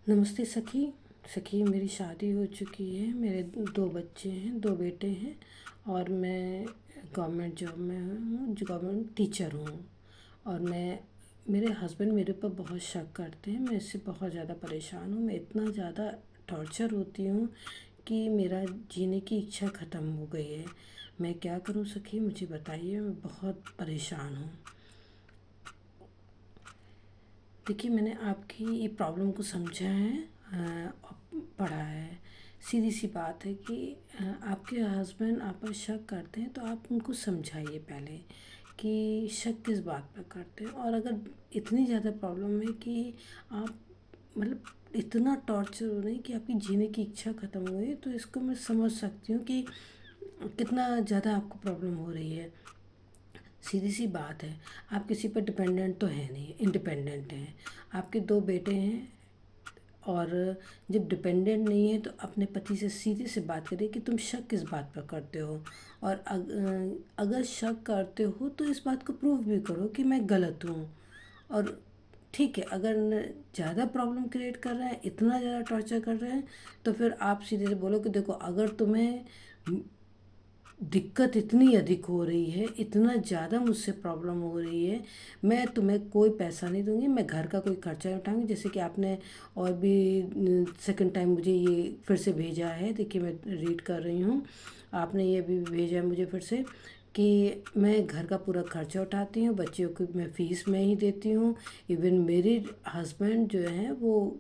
नमस्ते सखी। सखी, मेरी शादी हो चुकी है। मेरे दो बच्चे हैं, दो बेटे हैं और मैं गवर्नमेंट जॉब में हूँ, जो गवर्नमेंट टीचर हूँ। और मेरे हस्बैंड मेरे ऊपर बहुत शक करते हैं। मैं इससे बहुत ज़्यादा परेशान हूँ। मैं इतना ज़्यादा टॉर्चर होती हूँ कि मेरा जीने की इच्छा ख़त्म हो गई है। मैं क्या करूँ सखी, मुझे बताइए। मैं बहुत परेशान हूँ। देखिए, मैंने आपकी ये प्रॉब्लम को समझा है, पढ़ा है। सीधी सी बात है कि आपके हस्बैंड आप पर शक करते हैं, तो आप उनको समझाइए पहले कि शक किस बात पर करते हैं। और अगर इतनी ज़्यादा प्रॉब्लम है कि आप मतलब इतना टॉर्चर हो रही है कि आपकी जीने की इच्छा ख़त्म हो गई, तो इसको मैं समझ सकती हूँ कि कितना ज़्यादा आपको प्रॉब्लम हो रही है। सीधी सी बात है, आप किसी पर डिपेंडेंट तो है नहीं, इंडिपेंडेंट हैं। आपके दो बेटे हैं और जब डिपेंडेंट नहीं है तो अपने पति से सीधे से बात करिए कि तुम शक किस बात पर करते हो। और अगर शक करते हो तो इस बात को प्रूव भी करो कि मैं गलत हूँ। और ठीक है, अगर ज़्यादा प्रॉब्लम क्रिएट कर रहे हैं, इतना ज़्यादा टॉर्चर कर रहे हैं, तो फिर आप सीधे से बोलो कि देखो, अगर तुम्हें दिक्कत इतनी अधिक हो रही है, इतना ज़्यादा मुझसे प्रॉब्लम हो रही है, मैं तुम्हें कोई पैसा नहीं दूंगी, मैं घर का कोई खर्चा नहीं उठाऊंगी। जैसे कि आपने और भी सेकंड टाइम मुझे ये फिर से भेजा है। देखिए, मैं रीड कर रही हूँ। आपने ये भी भेजा है मुझे फिर से कि मैं घर का पूरा खर्चा उठाती हूँ, बच्चों की मैं फ़ीस में ही देती हूँ। इवन मेरे हस्बैंड जो हैं वो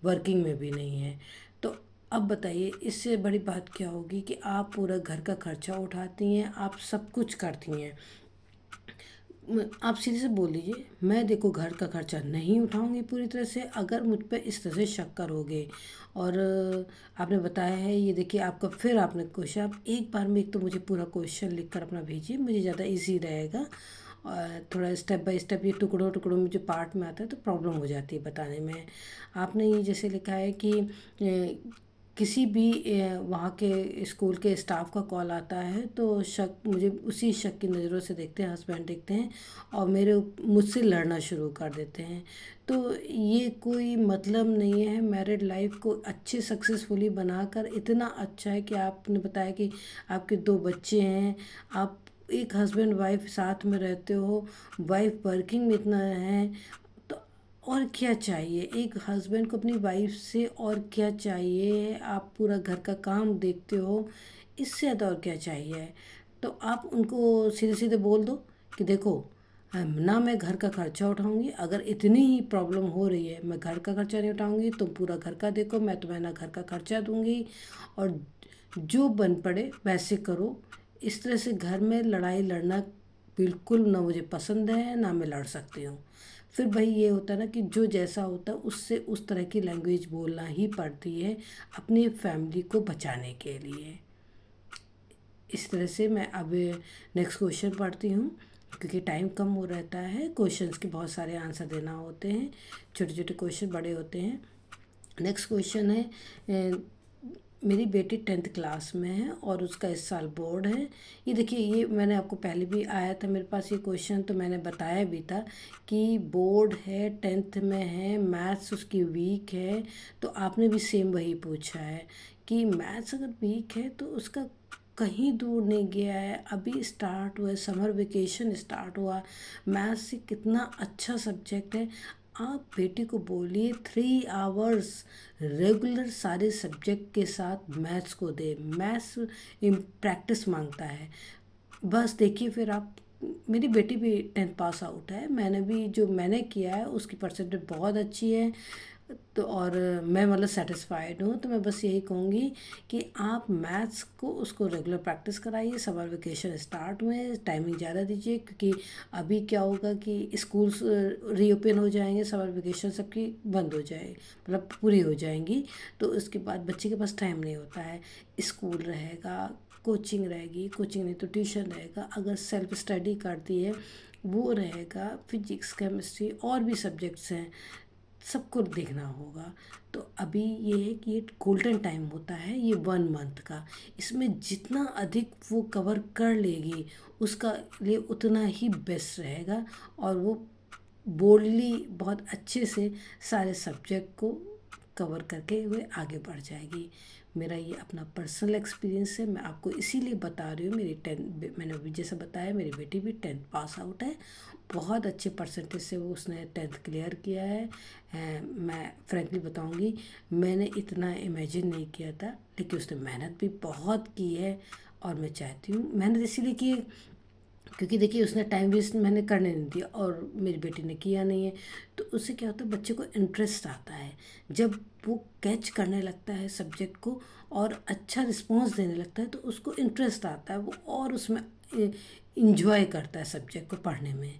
वर्किंग में भी नहीं है। तो अब बताइए, इससे बड़ी बात क्या होगी कि आप पूरा घर का खर्चा उठाती हैं, आप सब कुछ करती हैं। आप सीधे से बोल दीजिए, मैं देखो घर का खर्चा नहीं उठाऊंगी पूरी तरह से अगर मुझ पे इस तरह से शक करोगे। और आपने बताया है, ये देखिए आपका, फिर आपने क्वेश्चन, आप एक बार में एक तो मुझे पूरा क्वेश्चन लिख कर अपना भेजिए, मुझे ज़्यादा इजी रहेगा। और थोड़ा स्टेप बाय स्टेप, ये टुकड़ों टुकड़ों में जो पार्ट में आता है तो प्रॉब्लम हो जाती है बताने में। आपने ये जैसे लिखा है कि किसी भी वहाँ के स्कूल के स्टाफ का कॉल आता है तो शक, मुझे उसी शक की नज़रों से देखते हैं, हस्बैंड देखते हैं और मुझसे लड़ना शुरू कर देते हैं। तो ये कोई मतलब नहीं है। मैरिड लाइफ को अच्छे सक्सेसफुली बनाकर इतना अच्छा है कि आपने बताया कि आपके दो बच्चे हैं, आप एक हस्बैंड वाइफ साथ में रहते हो, वाइफ वर्किंग में इतना है, तो और क्या चाहिए एक हस्बैंड को अपनी वाइफ से, और क्या चाहिए। आप पूरा घर का काम देखते हो, इससे ज़्यादा और क्या चाहिए। तो आप उनको सीधे सीधे बोल दो कि देखो, ना मैं घर का खर्चा उठाऊंगी, अगर इतनी ही प्रॉब्लम हो रही है, मैं घर का खर्चा नहीं उठाऊंगी, तुम पूरा घर का देखो, मैं तुम्हें ना घर का खर्चा दूंगी और जो बन पड़े वैसे करो। इस तरह से घर में लड़ाई लड़ना बिल्कुल ना मुझे पसंद है, ना मैं लड़ सकती हूँ। फिर भाई ये होता है ना कि जो जैसा होता है उससे उस तरह की लैंग्वेज बोलना ही पड़ती है अपनी फैमिली को बचाने के लिए। इस तरह से मैं अब नेक्स्ट क्वेश्चन पढ़ती हूँ, क्योंकि टाइम कम हो रहता है, क्वेश्चंस के बहुत सारे आंसर देना होते हैं, छोटे छोटे क्वेश्चन बड़े होते हैं। नेक्स्ट क्वेश्चन है, मेरी बेटी 10th क्लास में है और उसका इस साल बोर्ड है। ये देखिए, ये मैंने आपको पहले भी आया था मेरे पास ये क्वेश्चन, तो मैंने बताया भी था कि बोर्ड है, 10th में है, मैथ्स उसकी वीक है। तो आपने भी सेम वही पूछा है कि मैथ्स अगर वीक है तो उसका कहीं दूर नहीं गया है, अभी स्टार्ट हुआ है, समर वेकेशन स्टार्ट हुआ। मैथ्स से कितना अच्छा सब्जेक्ट है। आप बेटी को बोलिए 3 आवर्स रेगुलर सारे सब्जेक्ट के साथ मैथ्स को दे। मैथ्स प्रैक्टिस मांगता है। बस देखिए, फिर आप, मेरी बेटी भी 10th पास आउट है, मैंने भी जो मैंने किया है उसकी परसेंटेज बहुत अच्छी है। तो और मैं मतलब सेटिस्फाइड हूँ। तो मैं बस यही कहूँगी कि आप मैथ्स को उसको रेगुलर प्रैक्टिस कराइए। समर वेकेशन स्टार्ट हुए, टाइमिंग ज़्यादा दीजिए, क्योंकि अभी क्या होगा कि स्कूल्स रीओपन हो जाएंगे, समर वेकेशन सबकी बंद हो जाए, मतलब पूरी हो जाएंगी। तो उसके बाद बच्चे के पास टाइम नहीं होता है। स्कूल रहेगा, कोचिंग रहेगी, कोचिंग नहीं तो ट्यूशन रहेगा, अगर सेल्फ स्टडी करती है वो रहेगा, फिजिक्स केमिस्ट्री और भी सब्जेक्ट्स हैं, सबको देखना होगा। तो अभी ये है कि ये गोल्डन टाइम होता है, ये 1 मंथ का, इसमें जितना अधिक वो कवर कर लेगी उसका लिए उतना ही बेस्ट रहेगा। और वो बोल्डली बहुत अच्छे से सारे सब्जेक्ट को कवर करके हुए आगे बढ़ जाएगी। मेरा ये अपना पर्सनल एक्सपीरियंस है, मैं आपको इसीलिए बता रही हूँ। मेरी 10 मैंने अभी जैसा बताया, मेरी बेटी भी 10th पास आउट है, बहुत अच्छे परसेंटेज से वो उसने 10th क्लियर किया है। मैं फ्रैंकली बताऊँगी, मैंने इतना इमेजिन नहीं किया था, लेकिन उसने मेहनत भी बहुत की है। और मैं चाहती हूँ मेहनत इसीलिए की क्योंकि देखिए उसने टाइम वेस्ट मैंने करने नहीं दिया और मेरी बेटी ने किया नहीं है। तो उससे क्या होता है, बच्चे को इंटरेस्ट आता है जब वो कैच करने लगता है सब्जेक्ट को और अच्छा रिस्पॉन्स देने लगता है, तो उसको इंटरेस्ट आता है वो और उसमें इंजॉय करता है सब्जेक्ट को पढ़ने में।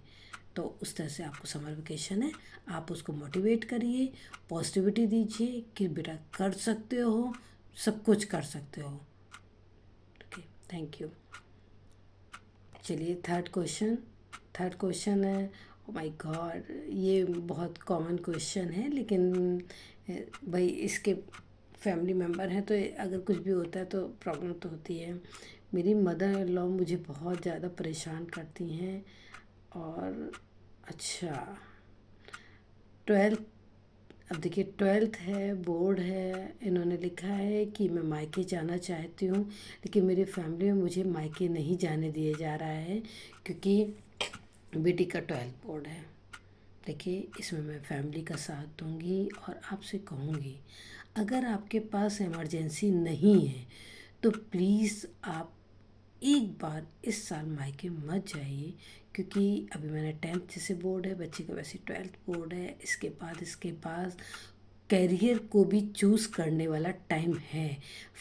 तो उस तरह से आपको समर वेकेशन है, आप उसको मोटिवेट करिए, पॉजिटिविटी दीजिए कि बेटा कर सकते हो, सब कुछ कर सकते हो। Okay, thank you. चलिए थर्ड क्वेश्चन है। ओ माय गॉड, ये बहुत कॉमन क्वेश्चन है, लेकिन भाई इसके फैमिली मेम्बर हैं तो अगर कुछ भी होता है तो प्रॉब्लम तो होती है। मेरी मदर इन लॉ मुझे बहुत ज़्यादा परेशान करती हैं। और अच्छा, 12th, अब देखिए 12th है, बोर्ड है, इन्होंने लिखा है कि मैं मायके जाना चाहती हूँ, लेकिन मेरी फैमिली में मुझे मायके नहीं जाने दिया जा रहा है क्योंकि बेटी का 12th बोर्ड है। देखिए इसमें मैं फैमिली का साथ दूंगी और आपसे कहूँगी, अगर आपके पास इमरजेंसी नहीं है तो प्लीज़ आप एक बार इस साल मायके मत जाइए, क्योंकि अभी मैंने 10th जैसे बोर्ड है, बच्चे का वैसे 12th बोर्ड है, इसके पास कैरियर को भी चूज़ करने वाला टाइम है,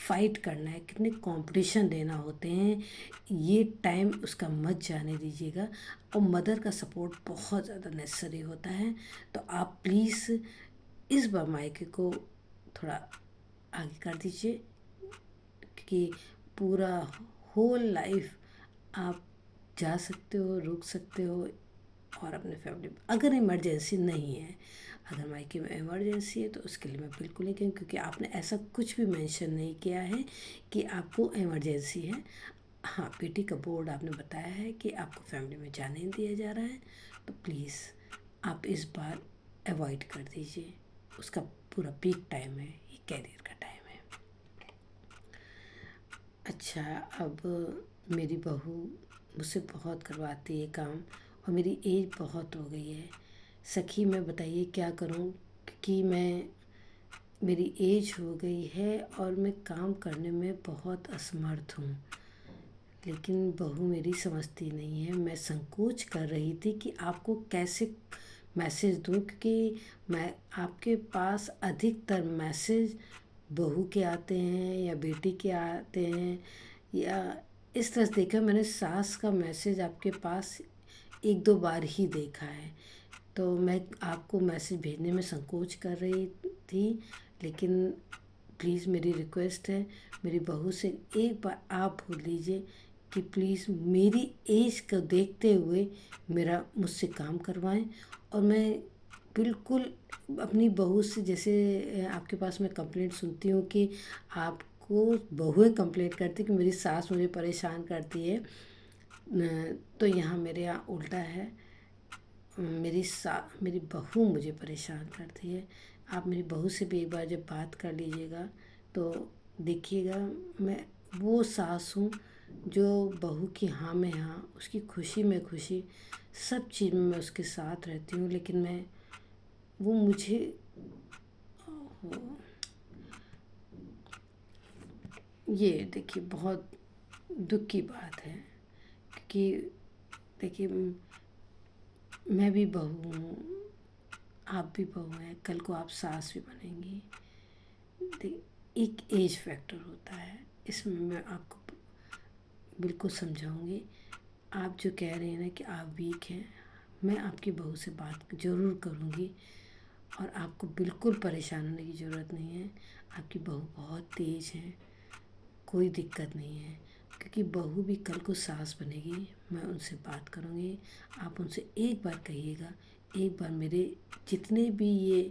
फाइट करना है, कितने कंपटीशन देना होते हैं, ये टाइम उसका मत जाने दीजिएगा। और मदर का सपोर्ट बहुत ज़्यादा नेसेसरी होता है। तो आप प्लीज़ इस बार मायके को थोड़ा आगे कर दीजिए, क्योंकि पूरा होल लाइफ आप जा सकते हो, रुक सकते हो। और अपने फैमिली अगर इमरजेंसी नहीं है, अगर मायके में इमरजेंसी है तो उसके लिए मैं बिल्कुल नहीं कहूँ, क्योंकि आपने ऐसा कुछ भी मेंशन नहीं किया है कि आपको इमरजेंसी है। हाँ, बेटी का बोर्ड आपने बताया है कि आपको फैमिली में जाने नहीं दिया जा रहा है, तो प्लीज़ आप इस बार अवॉइड कर दीजिए। उसका पूरा पीक टाइम है, ये कैरियर का टाइम है। अच्छा, अब मेरी बहू मुझसे बहुत करवाती है काम और मेरी एज बहुत हो गई है। सखी मैं बताइए क्या करूं, कि मेरी एज हो गई है और मैं काम करने में बहुत असमर्थ हूँ, लेकिन बहू मेरी समझती नहीं है। मैं संकोच कर रही थी कि आपको कैसे मैसेज दूं, क्योंकि मैं आपके पास अधिकतर मैसेज बहू के आते हैं या बेटी के आते हैं, या इस तरह से देखा। मैंने सास का मैसेज आपके पास एक दो बार ही देखा है, तो मैं आपको मैसेज भेजने में संकोच कर रही थी। लेकिन प्लीज़ मेरी रिक्वेस्ट है, मेरी बहू से एक बार आप बोल लीजिए कि प्लीज़ मेरी एज को देखते हुए मेरा मुझसे काम करवाएं। और मैं बिल्कुल अपनी बहू से, जैसे आपके पास मैं कंप्लेंट सुनती हूँ कि आपको बहुएं कंप्लेंट करती कि मेरी सास मुझे परेशान करती है, तो यहाँ मेरे यहाँ उल्टा है। मेरी बहू मुझे परेशान करती है। आप मेरी बहू से भी एक बार जब बात कर लीजिएगा तो देखिएगा, मैं वो सास हूँ जो बहू की हाँ में हाँ, उसकी खुशी में खुशी, सब चीज़ में मैं उसके साथ रहती हूँ। लेकिन मैं वो मुझे ये देखिए बहुत दुख की बात है, क्योंकि देखिए मैं भी बहू हूँ, आप भी बहू हैं, कल को आप सास भी बनेंगी। एक एज फैक्टर होता है, इसमें मैं आपको बिल्कुल समझाऊंगी। आप जो कह रहे हैं ना कि आप वीक हैं, मैं आपकी बहू से बात ज़रूर करूंगी और आपको बिल्कुल परेशान होने की ज़रूरत नहीं है। आपकी बहू बहुत तेज़ है, कोई दिक्कत नहीं है, क्योंकि बहू भी कल को सास बनेगी। मैं उनसे बात करूंगी, आप उनसे एक बार कहिएगा, एक बार मेरे जितने भी ये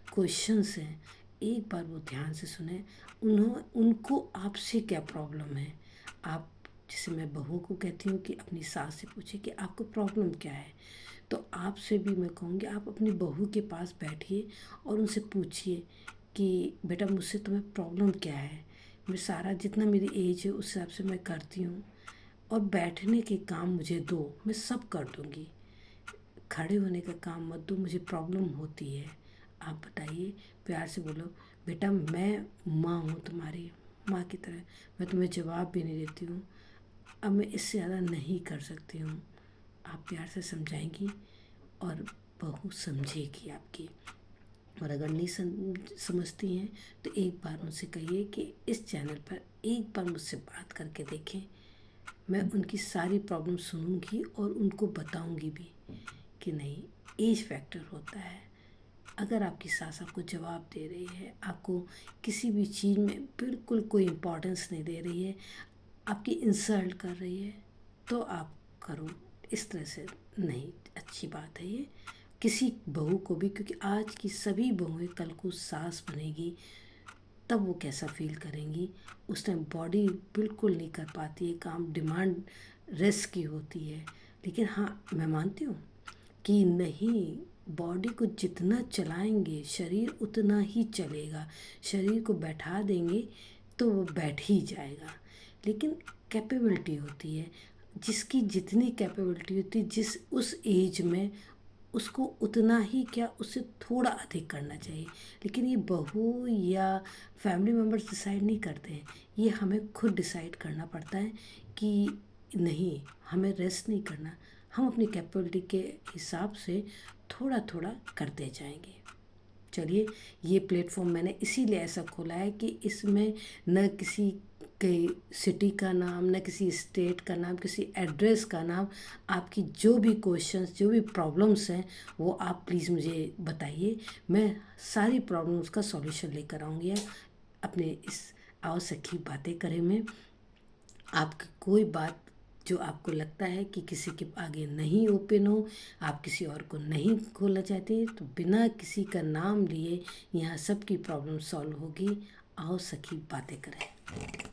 क्वेश्चंस हैं एक बार वो ध्यान से सुने। उनको आपसे क्या प्रॉब्लम है, आप जैसे मैं बहू को कहती हूँ कि अपनी सास से पूछे कि आपको प्रॉब्लम क्या है, तो आपसे भी मैं कहूँगी आप अपनी बहू के पास बैठिए और उनसे पूछिए कि बेटा मुझसे तुम्हें प्रॉब्लम क्या है। मैं सारा जितना मेरी एज है उस हिसाब से मैं करती हूँ, और बैठने के काम मुझे दो, मैं सब कर दूँगी, खड़े होने का काम मत दो, मुझे प्रॉब्लम होती है। आप बताइए, प्यार से बोलो, बेटा मैं माँ हूँ तुम्हारी, माँ की तरह मैं तुम्हें जवाब भी नहीं देती हूँ, अब मैं इससे ज़्यादा नहीं कर सकती हूँ। आप प्यार से समझाएंगी और बहू समझेगी आपकी। और अगर नहीं समझती हैं तो एक बार मुझसे कहिए कि इस चैनल पर एक बार मुझसे बात करके देखें। मैं उनकी सारी प्रॉब्लम सुनूंगी और उनको बताऊंगी भी कि नहीं, एज फैक्टर होता है। अगर आपकी सास आपको जवाब दे रही है, आपको किसी भी चीज़ में बिल्कुल कोई इम्पोर्टेंस नहीं दे रही है, आपकी इंसल्ट कर रही है, तो आप करो। इस तरह से नहीं, अच्छी बात है ये किसी बहू को भी, क्योंकि आज की सभी बहुएं कल को सास बनेगी, तब वो कैसा फील करेंगी। उस टाइम बॉडी बिल्कुल नहीं कर पाती है काम, डिमांड रेस्ट की होती है। लेकिन हाँ, मैं मानती हूँ कि नहीं, बॉडी को जितना चलाएंगे शरीर उतना ही चलेगा। शरीर को बैठा देंगे तो वो बैठ ही जाएगा। लेकिन कैपेबिलिटी होती है, जिसकी जितनी कैपेबिलिटी होती है जिस उस एज में, उसको उतना ही क्या, उससे थोड़ा अधिक करना चाहिए। लेकिन ये बहू या फैमिली मेम्बर्स डिसाइड नहीं करते हैं, ये हमें खुद डिसाइड करना पड़ता है कि नहीं, हमें रेस्ट नहीं करना, हम अपनी कैपेबिलिटी के हिसाब से थोड़ा थोड़ा करते जाएंगे। चलिए, ये प्लेटफॉर्म मैंने इसीलिए ऐसा खोला है कि इसमें न किसी के सिटी का नाम, न किसी स्टेट का नाम, किसी एड्रेस का नाम, आपकी जो भी क्वेश्चंस, जो भी प्रॉब्लम्स हैं, वो आप प्लीज़ मुझे बताइए। मैं सारी प्रॉब्लम्स का सॉल्यूशन लेकर आऊँगी अपने इस आओ सखी बातें करें में। आपकी कोई बात जो आपको लगता है कि किसी के आगे नहीं ओपन हो, आप किसी और को नहीं खोलना चाहते, तो बिना किसी का नाम लिए यहाँ सबकी प्रॉब्लम सॉल्व होगी। आओ सखी बातें करें।